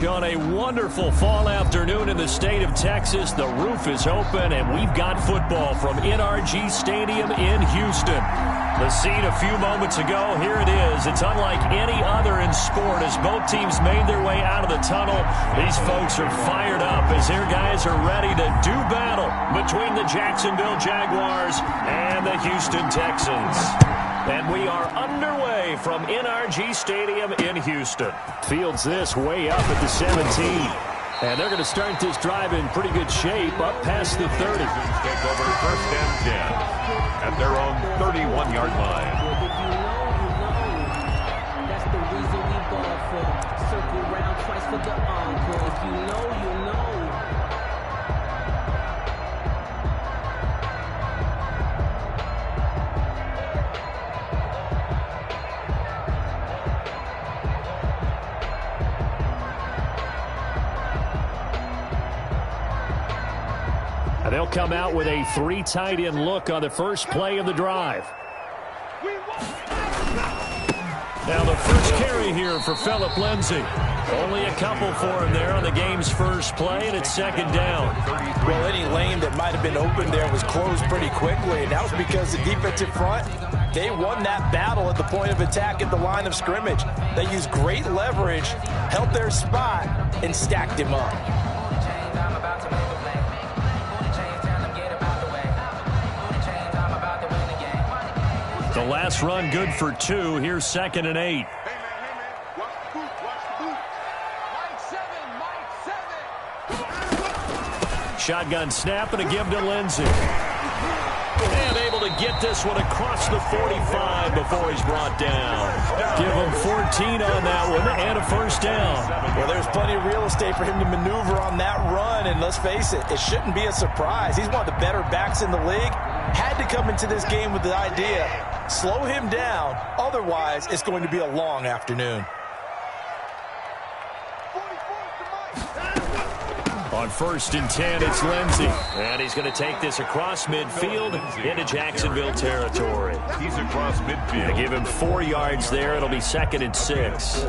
On a wonderful fall afternoon in the state of Texas, the roof is open, and we've got football from NRG Stadium in Houston. The scene a few moments ago, here it is. It's unlike any other in sport as both teams made their way out of the tunnel. These folks are fired up as their guys are ready to do battle between the Jacksonville Jaguars and the Houston Texans. And we are underway from NRG Stadium in Houston. Fields this way up at the 17. And they're going to start this drive in pretty good shape up past the 30. Take over first and 10 at their own 31-yard line. That's the reason we ball for. Circle round twice for the encore. If you know, you know. They'll come out with a 3 tight end look on the first play of the drive. Now the first carry here for Phillip Lindsay. Only a couple for him there on the game's first play, and it's second down. Well, any lane that might have been open there was closed pretty quickly, and that was because the defensive front, they won that battle at the point of attack at the line of scrimmage. They used great leverage, held their spot, and stacked him up. The last run good for 2. Here's second and 8. Shotgun snap and a give to Lindsay. And able to get this one across the 45 before he's brought down. Give him 14 on that one and a first down. Well, there's plenty of real estate for him to maneuver on that run, and let's face it, it shouldn't be a surprise. He's one of the better backs in the league. Had to come into this game with the idea, slow him down, otherwise it's going to be a long afternoon. On first and 10, it's Lindsay. And he's going to take this across midfield into Jacksonville territory. He's across midfield. Give him 4 yards there. It'll be second and 6.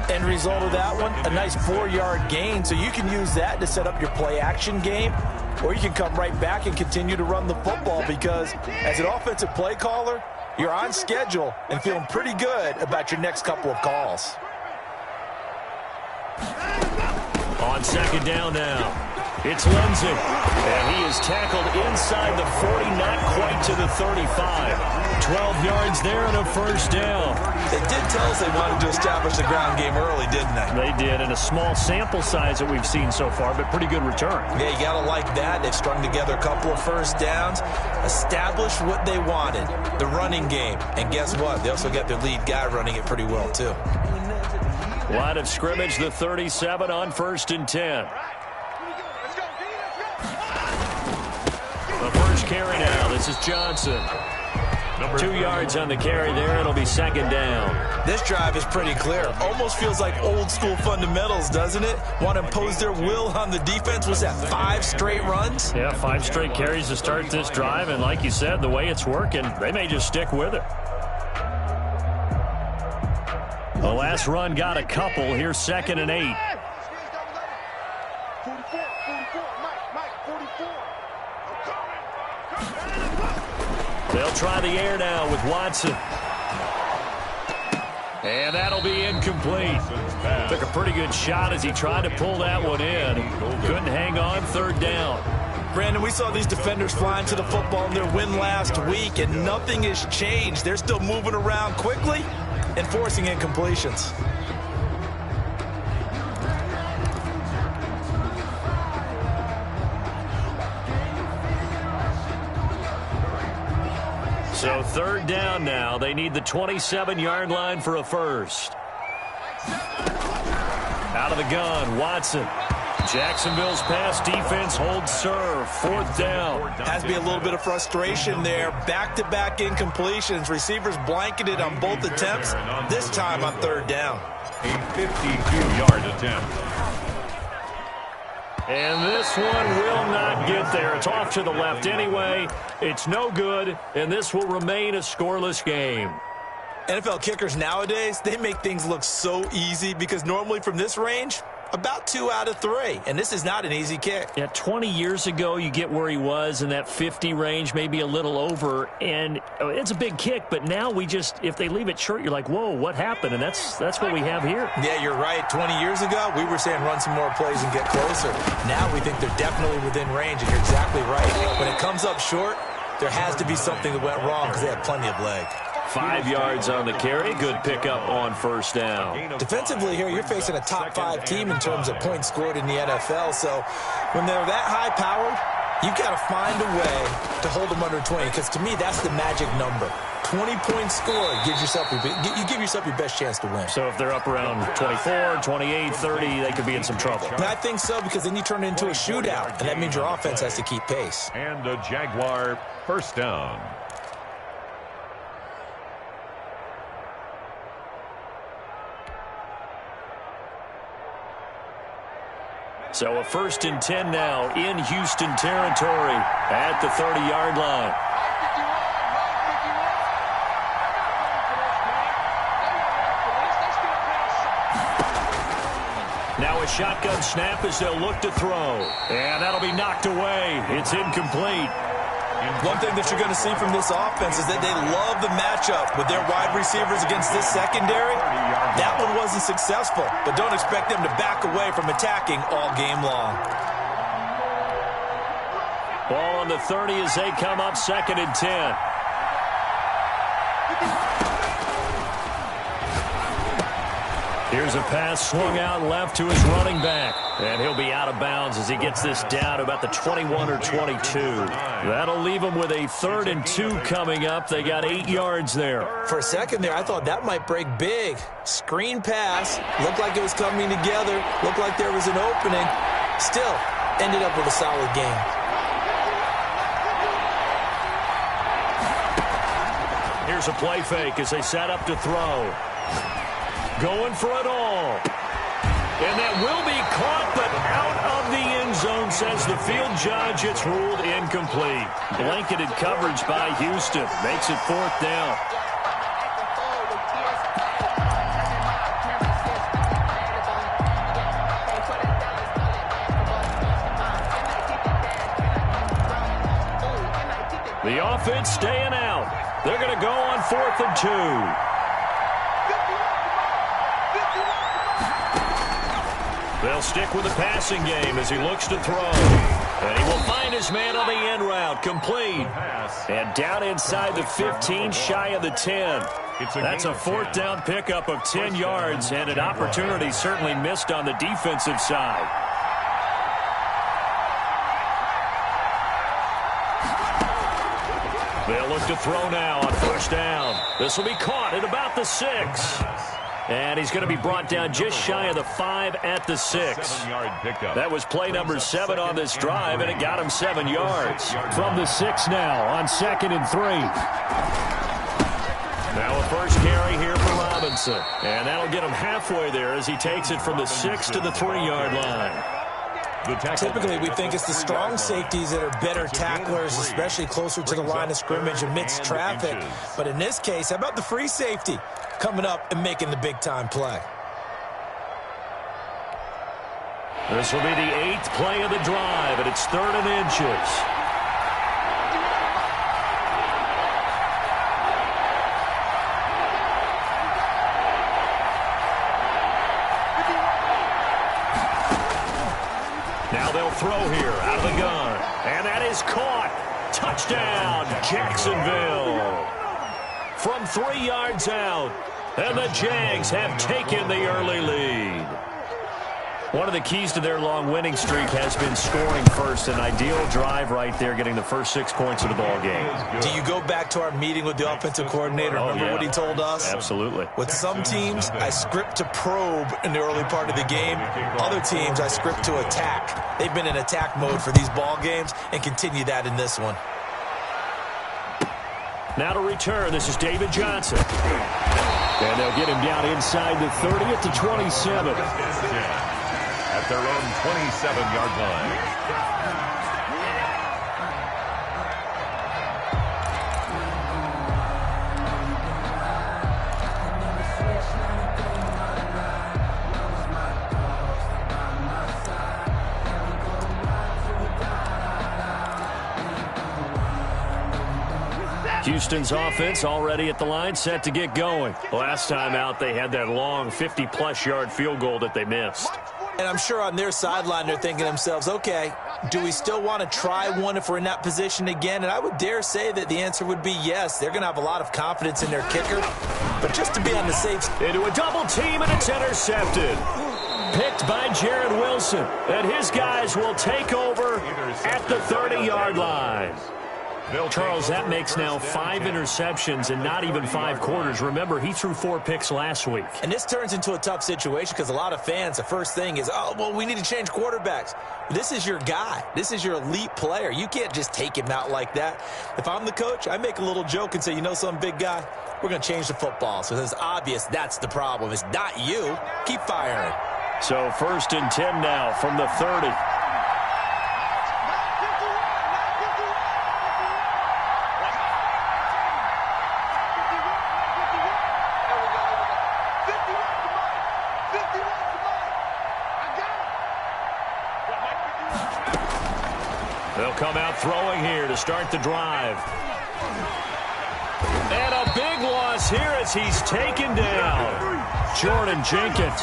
End result of that one, a nice 4-yard gain. So you can use that to set up your play-action game, or you can come right back and continue to run the football because as an offensive play caller, you're on schedule and feeling pretty good about your next couple of calls. On second down now, it's Lindsay. And he is tackled inside the 40, not quite to the 35. 12 yards there and a first down. They did tell us they wanted to establish the ground game early, didn't they? They did, in a small sample size that we've seen so far, but pretty good return. Yeah, you got to like that. They've strung together a couple of first downs, established what they wanted, the running game. And guess what? They also got their lead guy running it pretty well, too. Line of scrimmage, the 37 on first and 10. The first carry now. This is Johnson. 2 yards on the carry there. It'll be second down. This drive is pretty clear. Almost feels like old school fundamentals, doesn't it? Want to impose their will on the defense. Was that 5 straight runs? Yeah, 5 straight carries to start this drive. And like you said, the way it's working, they may just stick with it. The last run got a couple. Here's second and 8. They'll try the air now with Watson. And that'll be incomplete. Took a pretty good shot as he tried to pull that one in. Couldn't hang on, third down. Brandon, we saw these defenders flying to the football in their win last week, and nothing has changed. They're still moving around quickly and forcing incompletions. So third down now. They need the 27-yard line for a first. Out of the gun, Watson. Jacksonville's pass defense holds serve. Fourth down. Has to be a little bit of frustration there. Back-to-back incompletions. Receivers blanketed on both attempts. This time on third down. A 52-yard attempt. And this one will not get there. It's off to the left anyway. It's no good, and this will remain a scoreless game. NFL kickers nowadays, they make things look so easy because normally from this range, About 2 out of 3, and this is not an easy kick. Yeah, 20 years ago, you get where he was in that 50 range, maybe a little over, and it's a big kick, but now if they leave it short, you're like, whoa, what happened? And that's what we have here. Yeah, you're right. 20 years ago, we were saying run some more plays and get closer. Now we think they're definitely within range, and you're exactly right. When it comes up short, there has to be something that went wrong because they have plenty of leg. 5 yards on the carry. Good pickup on first down. Defensively here, you're facing a top 5 team in terms of points scored in the NFL. So when they're that high-powered, you've got to find a way to hold them under 20. Because to me, that's the magic number. 20 points scored gives yourself you give yourself your best chance to win. So if they're up around 24, 28, 30, they could be in some trouble. And I think so, because then you turn it into a shootout, and that means your offense has to keep pace. And a Jaguar first down. So a 1st and 10 now in Houston territory at the 30-yard line. Now a shotgun snap as they'll look to throw. And that'll be knocked away. It's incomplete. One thing that you're going to see from this offense is that they love the matchup with their wide receivers against this secondary. That one wasn't successful, but don't expect them to back away from attacking all game long. Ball on the 30 as they come up 2nd and 10. Here's a pass swung out left to his running back. And he'll be out of bounds as he gets this down to about the 21 or 22. That'll leave him with a 3rd and 2 coming up. They got 8 yards there. For a second there, I thought that might break big. Screen pass. Looked like it was coming together. Looked like there was an opening. Still, ended up with a solid game. Here's a play fake as they set up to throw. Going for it all. And that will be caught, but out of the end zone, says the field judge. It's ruled incomplete. Blanketed coverage by Houston. Makes it 4th down. The offense staying out. They're going to go on 4th and 2. They'll stick with the passing game as he looks to throw. And he will find his man on the end route. Complete. And down inside the 15, shy of the 10. That's a 4th down pickup of 10 yards, and an opportunity certainly missed on the defensive side. They'll look to throw now on 1st down. This will be caught at about the 6. And he's going to be brought down just shy of the 5 at the 6. 7-yard pickup. That was play number 7 on this drive, and it got him 7 yards. From the 6 now on 2nd and 3. Now a first carry here for Robinson. And that'll get him halfway there as he takes it from the 6 to the 3-yard line. Typically, we think it's the strong safeties that are better tacklers, especially closer to the line of scrimmage amidst traffic. But in this case, how about the free safety coming up and making the big-time play? This will be the 8th play of the drive, and it's 3rd and inches. Now they'll throw here out of the gun. And that is caught. Touchdown, Jacksonville. From 3 yards out. And the Jags have taken the early lead. One of the keys to their long winning streak has been scoring first. An ideal drive right there, getting the first 6 points of the ball game. Do you go back to our meeting with the offensive coordinator? Remember what he told us? Absolutely. With some teams, I script to probe in the early part of the game. Other teams, I script to attack. They've been in attack mode for these ball games and continue that in this one. Now to return, this is David Johnson. And they'll get him down inside the 30 at the 27. At their own 27-yard line. Houston's offense already at the line, set to get going. Last time out, they had that long 50-plus yard field goal that they missed. And I'm sure on their sideline they're thinking to themselves, okay, do we still want to try one if we're in that position again? And I would dare say that the answer would be yes. They're going to have a lot of confidence in their kicker. But just to be on the safe side. Into a double team, and it's intercepted. Picked by Jared Wilson. And his guys will take over at the 30-yard line. Charles, that makes now 5 interceptions in not even 5 quarters. Remember, he threw 4 picks last week. And this turns into a tough situation because a lot of fans, the first thing is, oh, well, we need to change quarterbacks. This is your guy. This is your elite player. You can't just take him out like that. If I'm the coach, I make a little joke and say, you know something, big guy? We're going to change the football. So it's obvious that's the problem. It's not you. Keep firing. So 1st and 10 now from the 30. They'll come out throwing here to start the drive. And a big loss here as he's taken down. Jordan Jenkins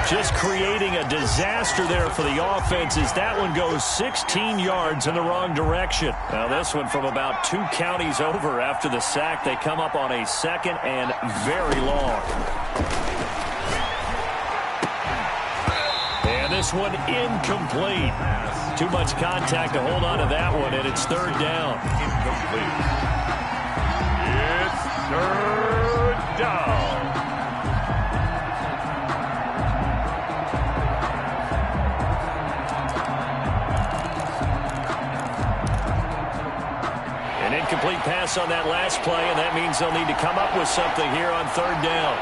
just creating a disaster there for the offense as that one goes 16 yards in the wrong direction. Now this one from about 2 counties over after the sack. They come up on a 2nd and very long. And this one incomplete. Too much contact to hold on to that one, and it's 3rd down. Incomplete. It's 3rd down. An incomplete pass on that last play, and that means they'll need to come up with something here on 3rd down.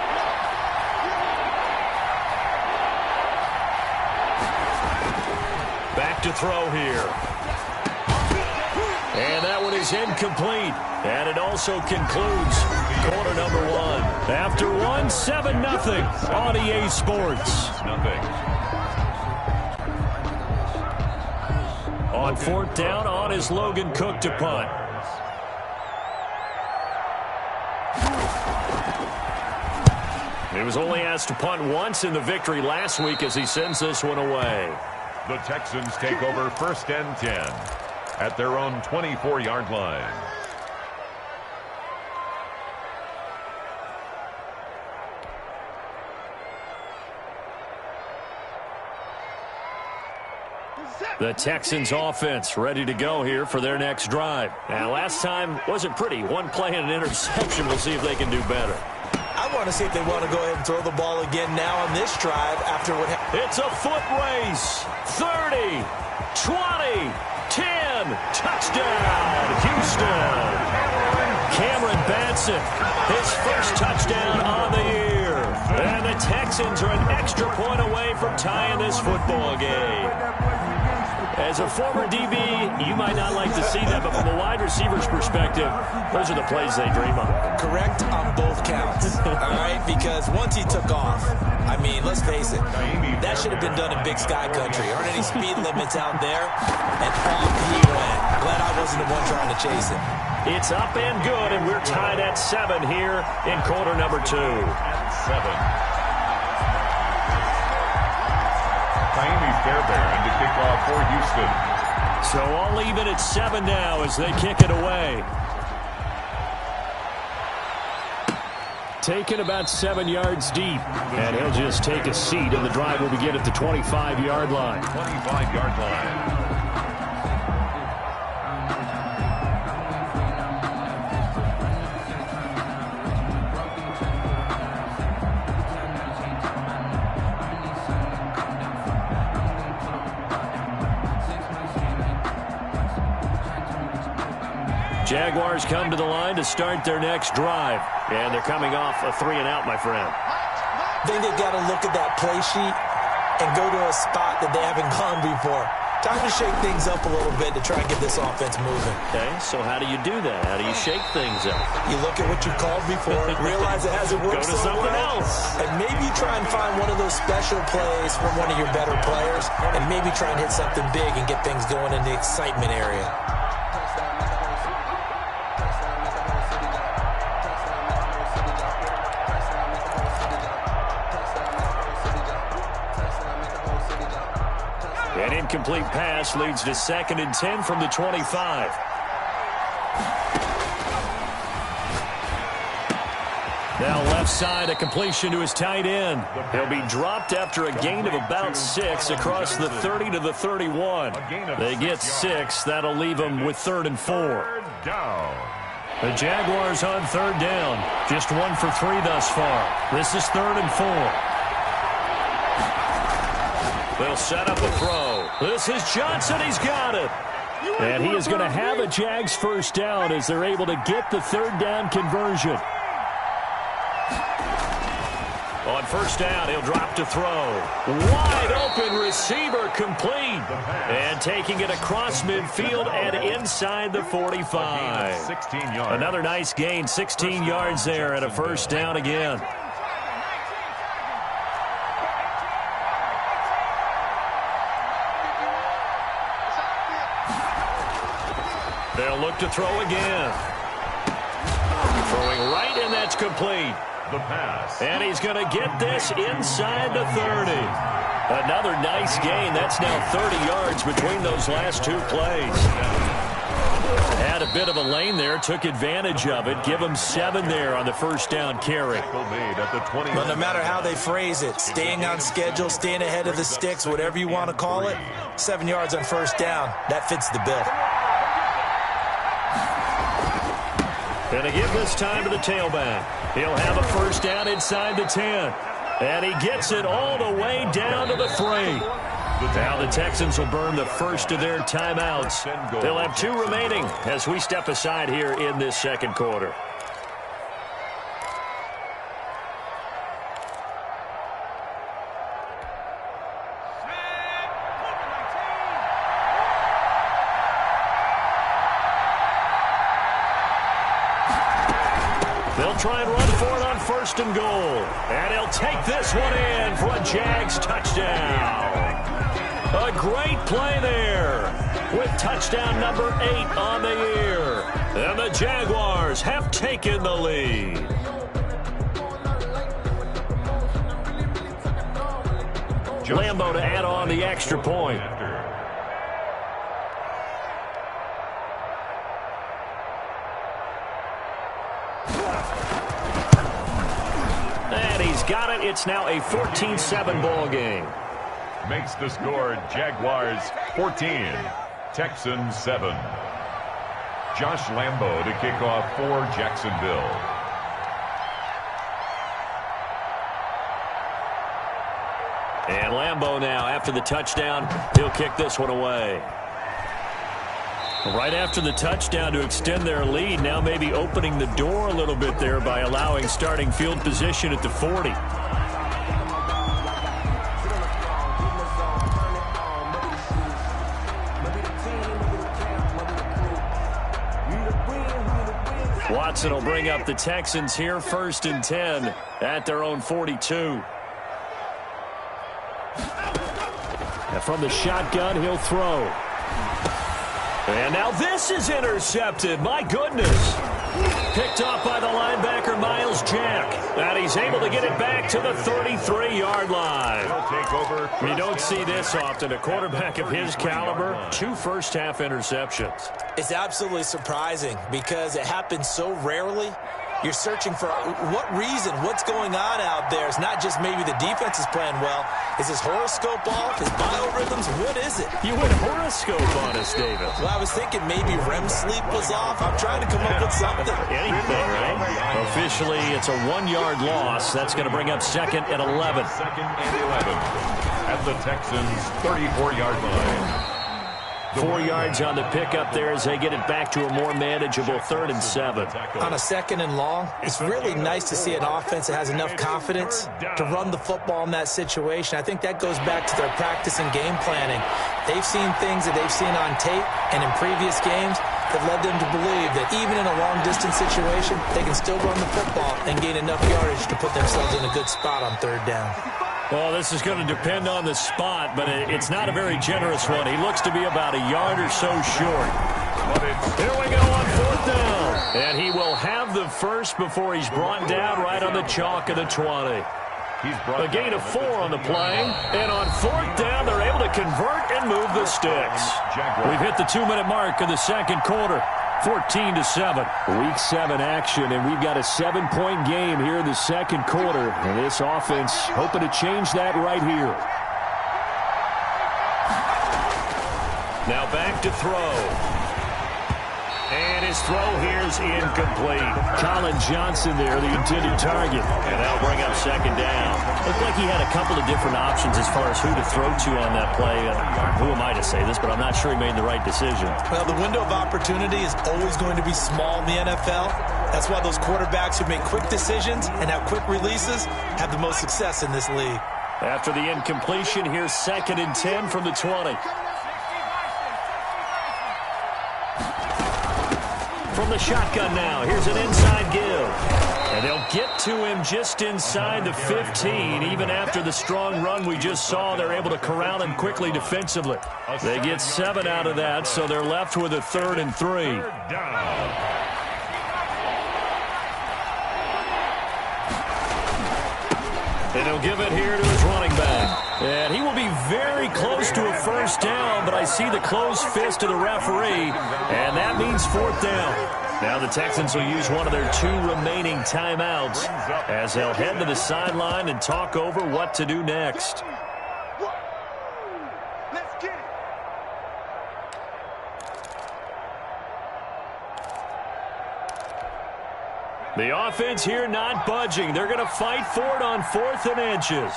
Back to throw here. And that one is incomplete. And it also concludes quarter number 1. After 1, 7-0 on EA Sports. On 4th down, on is Logan Cook to punt. He was only asked to punt once in the victory last week as he sends this one away. The Texans take over 1st and 10 at their own 24-yard line. The Texans offense ready to go here for their next drive. Now, last time wasn't pretty. 1 play and an interception. We'll see if they can do better. I want to see if they want to go ahead and throw the ball again now on this drive after what happened. It's a foot race. 30, 20, 10. Touchdown, Houston. Cameron Batson, his first touchdown on the year. And the Texans are an extra point away from tying this football game. As a former DB, you might not like to see that, but from a wide receiver's perspective, those are the plays they dream of. Correct on both counts, all right? Because once he took off, I mean, let's face it, that should have been done in Big Sky Country. Aren't any speed limits out there? And off he went. Glad I wasn't the one trying to chase him. It's up and good, and we're tied at 7 here in quarter number 2. 7. Fairbairn to kick off for Houston. So I'll leave it at 7 now as they kick it away. Taken about 7 yards deep. And he'll just take a seat, and the drive will begin at the 25-yard line. 25-yard line. Jaguars come to the line to start their next drive. And they're coming off a 3-and-out, my friend. I think they've got to look at that play sheet and go to a spot that they haven't gone before. Time to shake things up a little bit to try and get this offense moving. Okay, so how do you do that? How do you shake things up? You look at what you called before, realize it hasn't worked Go to so something well, else. and maybe try and find one of those special plays from one of your better players, and maybe try and hit something big and get things going in the excitement area. An incomplete pass leads to 2nd and 10 from the 25. Now left side, a completion to his tight end. He'll be dropped after a gain of about 6 across the 30 to the 31. They get 6. That'll leave them with 3rd and 4. The Jaguars on 3rd down. Just 1 for 3 thus far. This is 3rd and 4. They'll set up a throw. This is Johnson. He's got it. And he is going to have a Jags first down as they're able to get the 3rd down conversion. On 1st down, he'll drop to throw. Wide open receiver complete. And taking it across midfield and inside the 45. 16 yards. Another nice gain, 16 yards there and a 1st down again. They'll look to throw again. Throwing right, and that's complete. The pass. And he's going to get this inside the 30. Another nice gain. That's now 30 yards between those last 2 plays. Had a bit of a lane there, took advantage of it. Give him 7 there on the 1st down carry. But no matter how they phrase it, staying on schedule, staying ahead of the sticks, whatever you want to call it, 7 yards on 1st down, that fits the bill. Going to give this time to the tailback. He'll have a 1st down inside the 10. And he gets it all the way down to the 3. Now the Texans will burn the first of their timeouts. They'll have 2 remaining as we step aside here in this 2nd quarter. They'll try and run for it on 1st and goal. And he'll take this one in for a Jags touchdown. A great play there with touchdown number 8 on the year. And the Jaguars have taken the lead. Lambo to add on the extra point. And he's got it. It's now a 14-7 ball game. Makes the score Jaguars 14, Texans 7. Josh Lambo to kick off for Jacksonville. And Lambo now, after the touchdown, he'll kick this one away. Right after the touchdown to extend their lead, now maybe opening the door a little bit there by allowing starting field position at the 40. Watson will bring up the Texans here, 1st and 10 at their own 42. And from the shotgun, he'll throw. And now this is intercepted. My goodness. Picked off by the linebacker, Miles Jack. And he's able to get it back to the 33-yard line. You don't see this often. A quarterback of his caliber, 2 first-half interceptions. It's absolutely surprising because it happens so rarely. You're searching for what reason, what's going on out there. It's not just maybe the defense is playing well. Is his horoscope off, his biorhythms? What is it? You went horoscope on us, David. Well, I was thinking maybe REM sleep was off. I'm trying to come up with something. Anything, right? Officially, it's a 1-yard loss. That's going to bring up 2nd and 11. 2nd and 11 at the Texans' 34-yard line. 4 yards on the pickup there as they get it back to a more manageable 3rd and 7. On a 2nd and long, it's really nice to see an offense that has enough confidence to run the football in that situation. I think that goes back to their practice and game planning. They've seen things that they've seen on tape and in previous games that led them to believe that even in a long-distance situation, they can still run the football and gain enough yardage to put themselves in a good spot on 3rd down. Well, this is going to depend on the spot, but it's not a very generous one. He looks to be about a yard or so short. Here we go on 4th down. And he will have the first before he's brought down right on the chalk of the 20. A gain of 4 on the play. And on 4th down, they're able to convert and move the sticks. We've hit the 2-minute mark of the second quarter. 14-7. Week 7 action, and we've got a 7-point game here in the second quarter. And this offense hoping to change that right here. Now back to throw. And his throw here is incomplete. Colin Johnson there, the intended target. And that'll bring up second down. Looked like he had a couple of different options as far as who to throw to on that play. Who am I to say this, but I'm not sure he made the right decision. Well, the window of opportunity is always going to be small in the NFL. That's why those quarterbacks who make quick decisions and have quick releases have the most success in this league. After the incompletion, here's 2nd and 10 from the 20. From the shotgun now, here's an inside give. And they'll get to him just inside the 15. Even after the strong run we just saw, they're able to corral him quickly defensively. They get 7 out of that, so they're left with a 3rd and 3. And he'll give it here to his running back. And he will be very close to a first down, but I see the closed fist of the referee, and that means 4th down. Now the Texans will use one of their 2 remaining timeouts as they'll head to the sideline and talk over what to do next. The offense here not budging. They're going to fight for it on 4th and inches.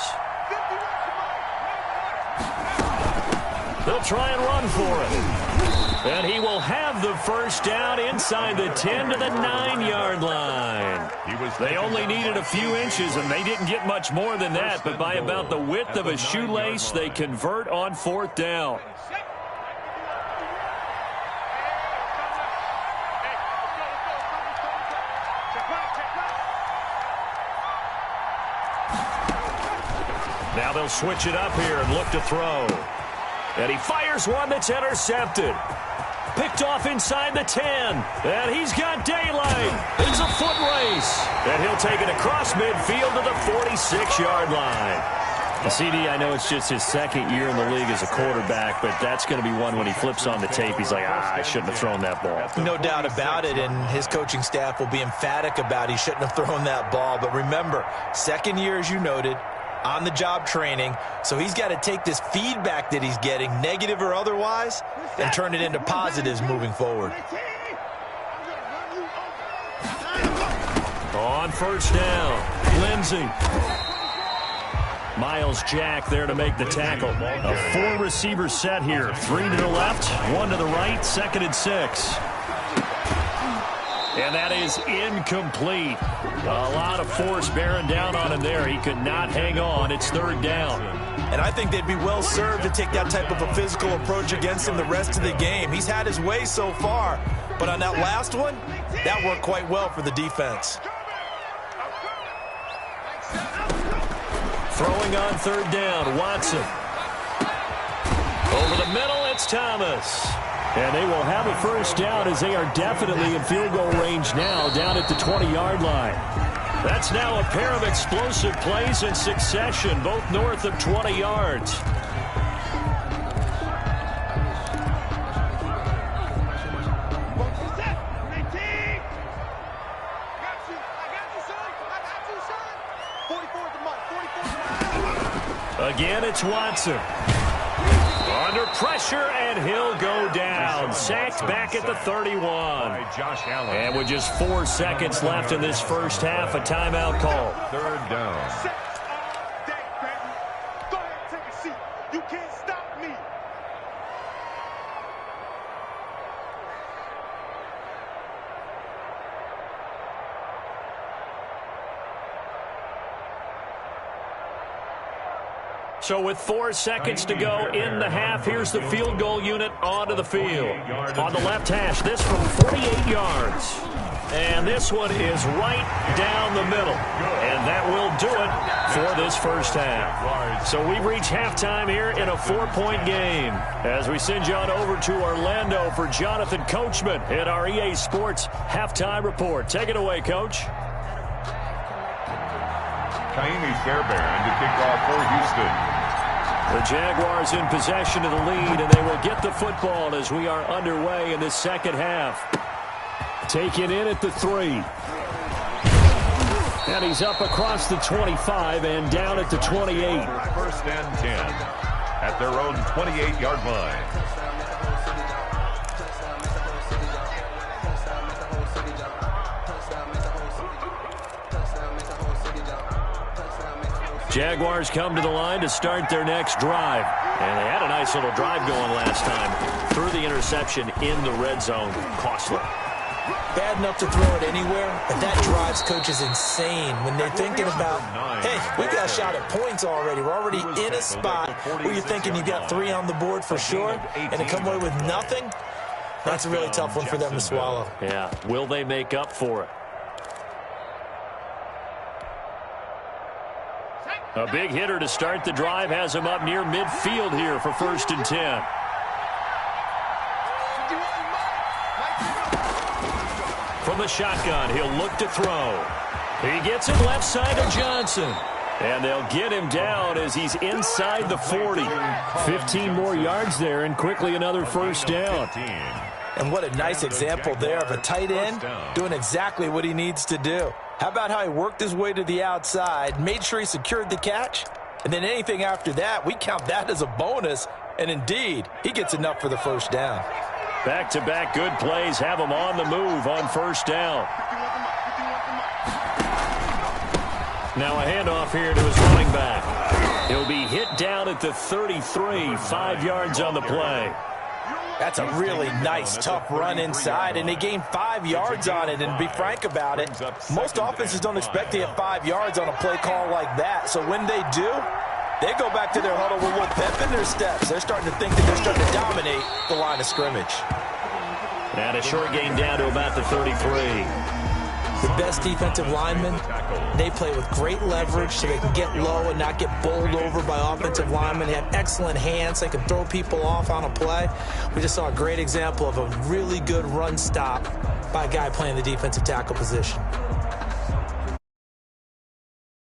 They'll try and run for it. And he will have the first down inside the 10 to the 9-yard line. They only needed a few inches, and they didn't get much more than that. But by about the width of a shoelace, they convert on 4th down. Now they'll switch it up here and look to throw. And he fires one that's intercepted. Picked off inside the 10. And he's got daylight. It's a foot race. And he'll take it across midfield to the 46-yard line. CD, I know it's just his 2nd year in the league as a quarterback, but that's going to be one when he flips on the tape, he's like, I shouldn't have thrown that ball. No doubt about it, and his coaching staff will be emphatic about he shouldn't have thrown that ball. But remember, 2nd year, as you noted, on-the-job training, so he's got to take this feedback that he's getting, negative or otherwise, and turn it into positives moving forward. On 1st down, Lindsey. Miles Jack there to make the tackle. A 4-receiver set here. 3 to the left, 1 to the right, 2nd and 6. And that is incomplete. A lot of force bearing down on him there. He could not hang on. It's 3rd down. And I think they'd be well served to take that type of a physical approach against him the rest of the game. He's had his way so far, but on that last one, that worked quite well for the defense. Throwing on 3rd down, Watson. Over the middle, it's Thomas. And they will have a first down as they are definitely in field goal range now down at the 20-yard line. That's now a pair of explosive plays in succession, both north of 20 yards. Again, it's Watson. Under pressure, and he'll go down. Sacked back at the 31. And with just 4 seconds left in this first half, a timeout call. 3rd down. So with 4 seconds to go in the half, here's the field goal unit onto the field. On the left hash, this from 48 yards. And this one is right down the middle. And that will do it for this first half. So we've reached halftime here in a 4-point game. As we send you on over to Orlando for Jonathan Coachman at our EA Sports Halftime Report. Take it away, Coach. Kaimi Fairbairn to kick off for Houston. The Jaguars in possession of the lead, and they will get the football as we are underway in the second half. Taken in at the 3. And he's up across the 25 and down at the 28. First and 10 at their own 28-yard line. Jaguars come to the line to start their next drive. And they had a nice little drive going last time. Threw the interception in the red zone. Costly. Bad enough to throw it anywhere, but that drives coaches insane when they're thinking about, hey, we got a shot at points already. We're already in a spot where you're thinking you got 3 on the board for sure, and to come away with nothing, that's a really tough one for them to swallow. Yeah, will they make up for it? A big hitter to start the drive has him up near midfield here for 1st and 10. From the shotgun, he'll look to throw. He gets it left side of Johnson. And they'll get him down as he's inside the 40. 15 more yards there and quickly another first down. And what a nice example there of a tight end doing exactly what he needs to do. How about how he worked his way to the outside, made sure he secured the catch, and then anything after that, we count that as a bonus. And indeed, he gets enough for the first down. Back-to-back good plays have him on the move on first down. Now a handoff here to his running back. He'll be hit down at the 33, 5 yards on the play. That's a really nice, tough run inside, and they gained 5 yards on it. And to be frank about it, most offenses don't expect to get 5 yards on a play call like that. So when they do, they go back to their huddle with a little pep in their steps. They're starting to think that they're starting to dominate the line of scrimmage. And a short gain down to about the 33. The best defensive linemen, they play with great leverage so they can get low and not get bowled over by offensive linemen. They have excellent hands. They can throw people off on a play. We just saw a great example of a really good run stop by a guy playing the defensive tackle position.